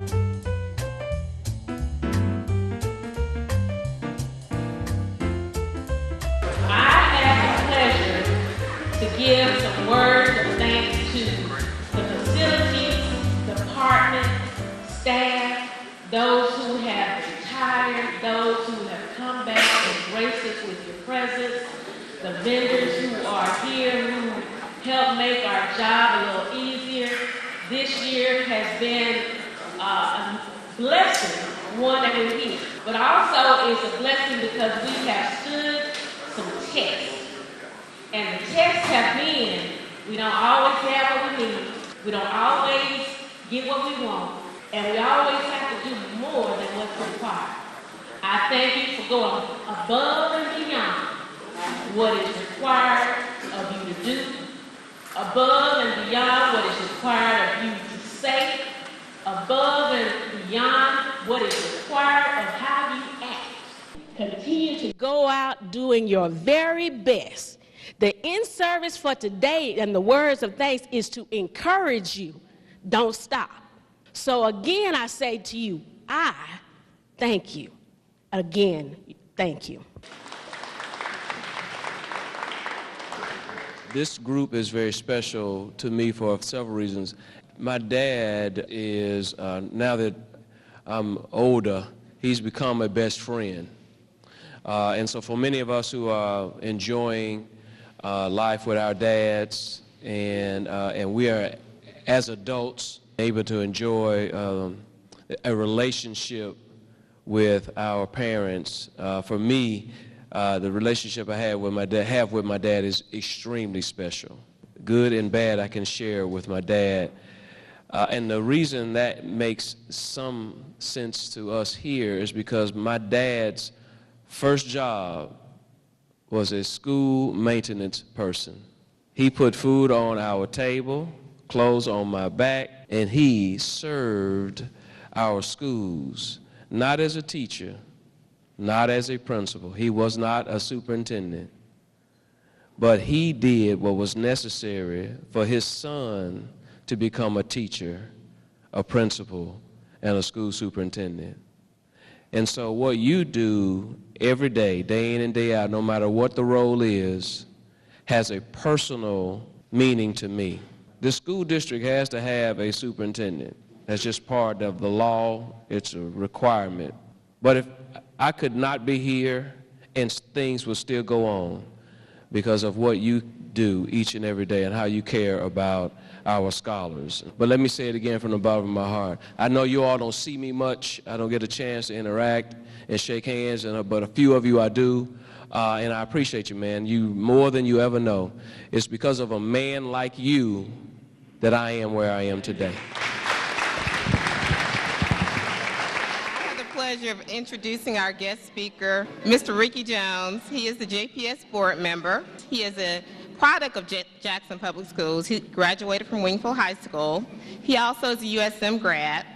I have the pleasure to give some words of thanks to the facilities, department, staff, those who have retired, those who have come back and graced us with your presence, the vendors who are here who help make our job a little easier. This year has been a blessing, one that we're here, but also it's a blessing because we have stood some tests. And the tests have been, we don't always have what we need, we don't always get what we want, and we always have to do more than what's required. I thank you for going above and beyond what is required of you to do, above and beyond what is required of you to say, above and beyond what is required of how you act. Continue to go out doing your very best. The in-service for today and the words of thanks is to encourage you. Don't stop. So again, I say to you, I thank you. Again, thank you. This group is very special to me for several reasons. My dad is, now that I'm older, he's become a best friend. And so for many of us who are enjoying life with our dads, and we are, as adults, able to enjoy a relationship with our parents. For me, the relationship I have with my dad is extremely special. Good and bad I can share with my dad. And the reason that makes some sense to us here is because my dad's first job was a school maintenance person. He put food on our table, clothes on my back, and he served our schools, not as a teacher, not as a principal. He was not a superintendent, but he did what was necessary for his son to become a teacher, a principal, and a school superintendent. And so what you do every day, day in and day out, no matter what the role is, has a personal meaning to me. The school district has to have a superintendent. That's just part of the law. It's a requirement. But if I could not be here and things would still go on because of what you do each and every day and how you care about our scholars. But let me say it again from the bottom of my heart. I know you all don't see me much. I don't get a chance to interact and shake hands, but a few of you I do. And I appreciate you, man. You more than you ever know. It's because of a man like you that I am where I am today. Pleasure of introducing our guest speaker, Mr. Ricky Jones. He is the JPS board member. He is a product of Jackson Public Schools. He graduated from Wingfield High School. He also is a USM grad.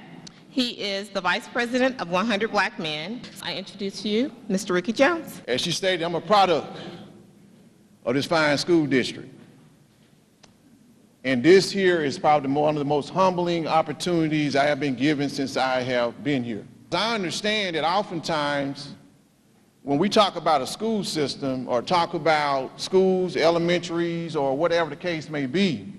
He is the vice president of 100 Black Men. I introduce to you Mr. Ricky Jones. As she stated, I'm a product of this fine school district. And this here is probably one of the most humbling opportunities I have been given since I have been here. I understand that oftentimes when we talk about a school system or talk about schools, elementaries, or whatever the case may be,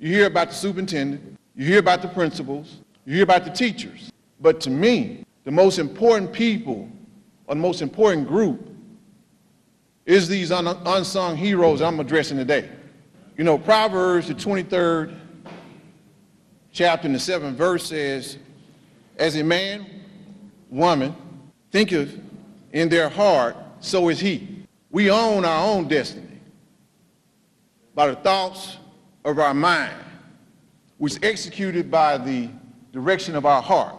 you hear about the superintendent, you hear about the principals, you hear about the teachers. But to me, the most important people or the most important group is these unsung heroes I'm addressing today. You know, Proverbs, the 23rd chapter and the 7th verse says, as a man, woman, thinketh in their heart, so is he. We own our own destiny by the thoughts of our mind, which is executed by the direction of our heart.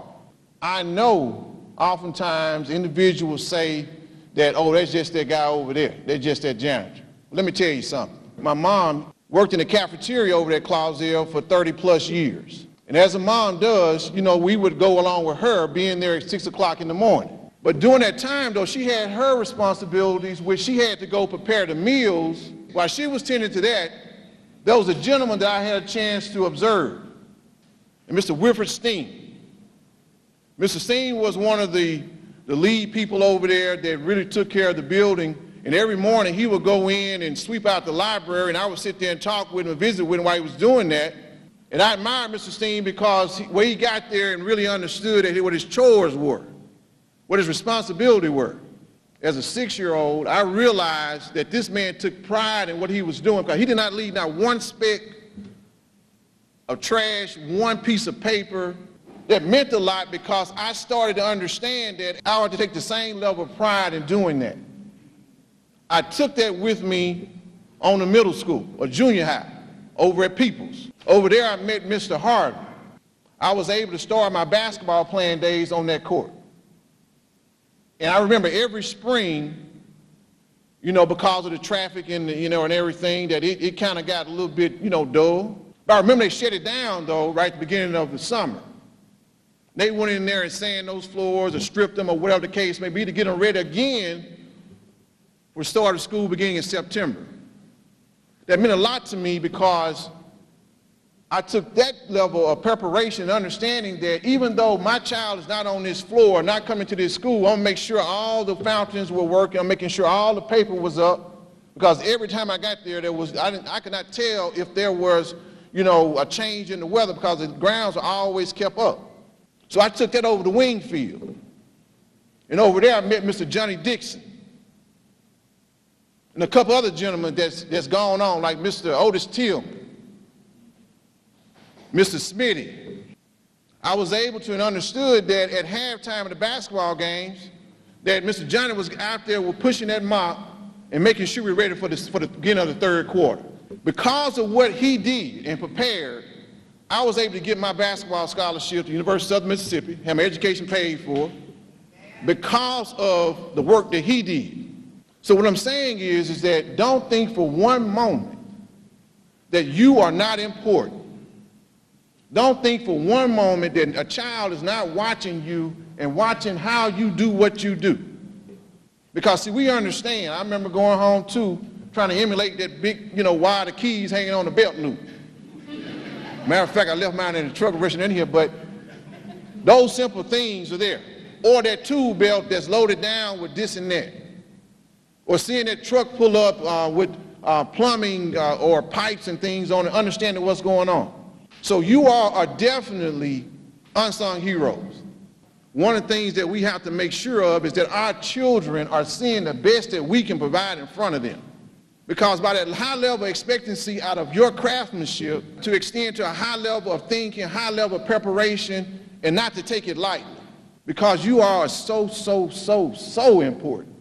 I know oftentimes individuals say that, oh, that's just that guy over there. They're just that janitor. Let me tell you something. My mom worked in the cafeteria over there at Clausell for 30 plus years. And as a mom does, you know, we would go along with her being there at 6 o'clock in the morning. But during that time, though, she had her responsibilities, which she had to go prepare the meals. While she was tending to that, there was a gentleman that I had a chance to observe, and Mr. Wilfred Steen. Mr. Steen was one of the lead people over there that really took care of the building, and every morning he would go in and sweep out the library, and I would sit there and talk with him and visit with him while he was doing that. And I admired Mr. Steen because when he got there and really understood what his chores were, what his responsibility were. As a 6-year-old, I realized that this man took pride in what he was doing because he did not leave not one speck of trash, one piece of paper. That meant a lot because I started to understand that I ought to take the same level of pride in doing that. I took that with me on the middle school or junior high over at Peoples. Over there I met Mr. Harden. I was able to start my basketball playing days on that court. And I remember every spring, because of the traffic and, and everything, that it kind of got a little bit, dull. But I remember they shut it down, though, right at the beginning of the summer. They went in there and sand those floors or stripped them or whatever the case may be to get them ready again for the start of school beginning in September. That meant a lot to me because I took that level of preparation and understanding that even though my child is not on this floor, not coming to this school, I'm going to make sure all the fountains were working. I'm making sure all the paper was up because every time I got there, I could not tell if there was, a change in the weather because the grounds are always kept up. So I took that over to Wingfield. And over there I met Mr. Johnny Dixon and a couple other gentlemen that's gone on, like Mr. Otis Tillman, Mr. Smitty. I was able to and understood that at halftime of the basketball games that Mr. Johnny was out there pushing that mop and making sure we were ready for the beginning of the third quarter. Because of what he did and prepared, I was able to get my basketball scholarship to the University of Southern Mississippi, have my education paid for, because of the work that he did. So what I'm saying is that don't think for one moment that you are not important. Don't think for one moment that a child is not watching you and watching how you do what you do. Because see, we understand. I remember going home too, trying to emulate that big, wire of keys hanging on the belt loop. Matter of fact, I left mine in the truck rushing in here, but those simple things are there. Or that tool belt that's loaded down with this and that. Or seeing that truck pull up with plumbing or pipes and things on it, understanding what's going on. So you all are definitely unsung heroes. One of the things that we have to make sure of is that our children are seeing the best that we can provide in front of them. Because by that high level of expectancy out of your craftsmanship to extend to a high level of thinking, high level of preparation, and not to take it lightly. Because you are so important.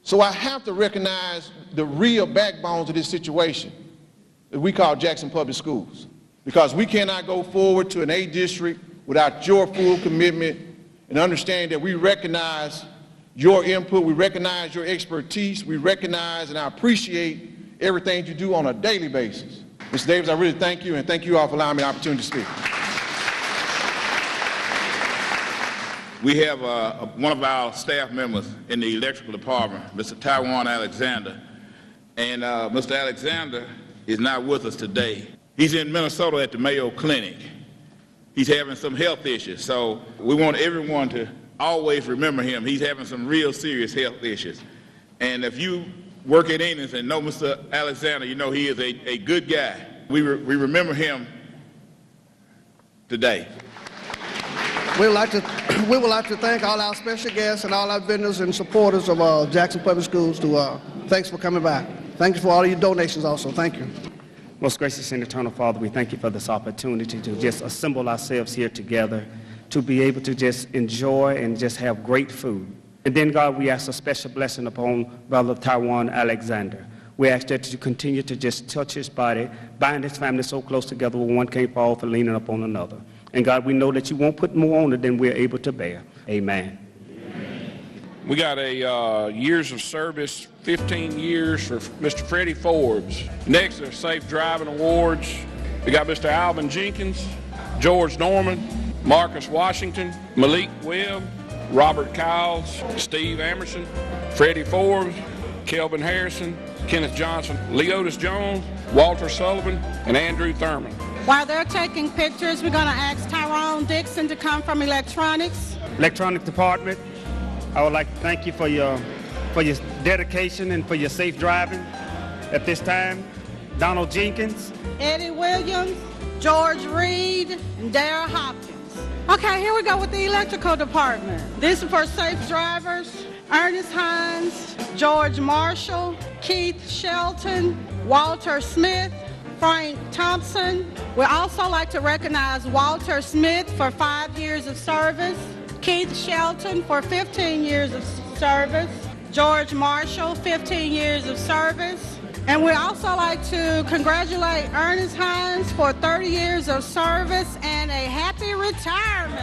So I have to recognize the real backbones of this situation that we call Jackson Public Schools. Because we cannot go forward to an A district without your full commitment and understanding that we recognize your input, we recognize your expertise, we recognize and I appreciate everything you do on a daily basis. Mr. Davis, I really thank you, and thank you all for allowing me the opportunity to speak. We have one of our staff members in the electrical department, Mr. Taiwan Alexander, and Mr. Alexander is not with us today. He's in Minnesota at the Mayo Clinic. He's having some health issues, so we want everyone to always remember him. He's having some real serious health issues. And if you work at Ennis and know Mr. Alexander, you know he is a good guy. We remember him today. We would like to thank all our special guests and all our vendors and supporters of Jackson Public Schools. Thanks for coming by. Thank you for all of your donations also. Thank you. Most gracious and eternal Father, we thank you for this opportunity to just assemble ourselves here together, to be able to just enjoy and just have great food. And then, God, we ask a special blessing upon Brother Taiwan Alexander. We ask that you continue to just touch his body, bind his family so close together where one can't fall for leaning upon another. And God, we know that you won't put more on it than we're able to bear. Amen. We got a years of service, 15 years for Mr. Freddie Forbes. Next, the Safe Driving Awards. We got Mr. Alvin Jenkins, George Norman, Marcus Washington, Malik Webb, Robert Kiles, Steve Amerson, Freddie Forbes, Kelvin Harrison, Kenneth Johnson, Leotis Jones, Walter Sullivan, and Andrew Thurman. While they're taking pictures, we're going to ask Tyrone Dixon to come from electronics. Electronic department, I would like to thank you for your dedication and for your safe driving at this time. Donald Jenkins. Eddie Williams, George Reed, and Dara Hopkins. Okay, here we go with the electrical department. This is for safe drivers. Ernest Hines, George Marshall, Keith Shelton, Walter Smith, Frank Thompson. We'd also like to recognize Walter Smith for 5 years of service, Keith Shelton for 15 years of service, George Marshall, 15 years of service. And we'd also like to congratulate Ernest Hines for 30 years of service and a happy retirement.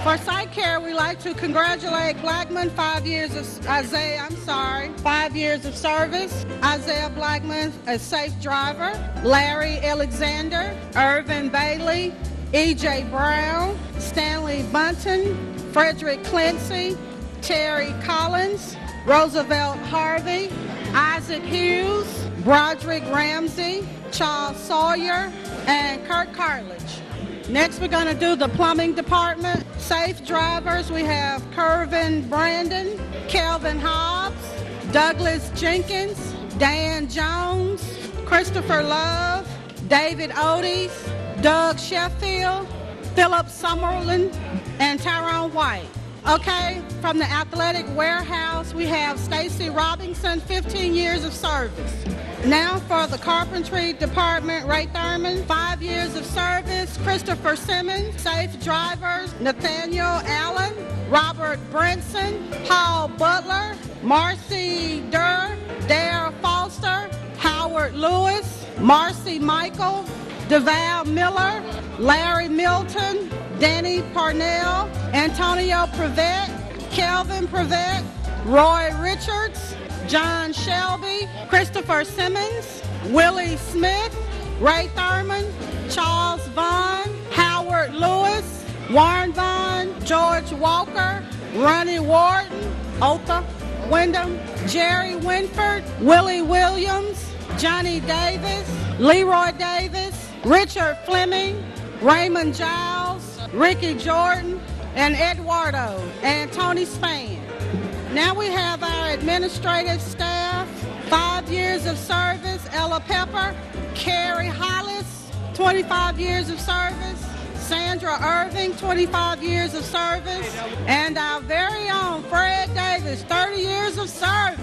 For site care, we'd like to congratulate Blackman, 5 years of, 5 years of service. Isaiah Blackman, a safe driver. Larry Alexander, Irvin Bailey, E.J. Brown, Stanley Bunton, Frederick Clancy, Terry Collins, Roosevelt Harvey, Isaac Hughes, Broderick Ramsey, Charles Sawyer, and Kirk Cartledge. Next, we're going to do the plumbing department. Safe drivers, we have Kervin Brandon, Kelvin Hobbs, Douglas Jenkins, Dan Jones, Christopher Love, David Otis, Doug Sheffield, Philip Summerlin, and Tyrone White. Okay, from the athletic warehouse, we have Stacy Robinson, 15 years of service. Now for the carpentry department, Ray Thurman, 5 years of service. Christopher Simmons, safe drivers. Nathaniel Allen, Robert Brinson, Paul Butler, Marcy Durr, Dare Foster, Howard Lewis, Marcy Michael, DeVal Miller, Larry Milton, Danny Parnell, Antonio Prevet, Kelvin Prevet, Roy Richards, John Shelby, Christopher Simmons, Willie Smith, Ray Thurman, Charles Vaughn, Howard Lewis, Warren Vaughn, George Walker, Ronnie Wharton, Otha Wyndham, Jerry Winford, Willie Williams, Johnny Davis, Leroy Davis, Richard Fleming, Raymond Giles, Ricky Jordan, and Eduardo, and Tony Spann. Now we have our administrative staff, 5 years of service. Ella Pepper, Carrie Hollis, 25 years of service. Sandra Irving, 25 years of service. And our very own Fred Davis, 30 years of service.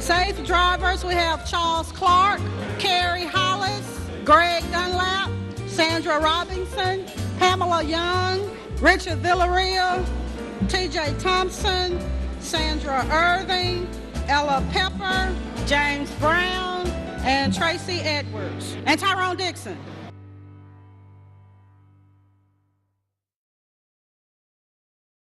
Safe drivers, we have Charles Clark, Carrie Hollis, Greg Dunlap, Sandra Robinson, Pamela Young, Richard Villarreal, T.J. Thompson, Sandra Irving, Ella Pepper, James Brown, and Tracy Edwards, and Tyrone Dixon.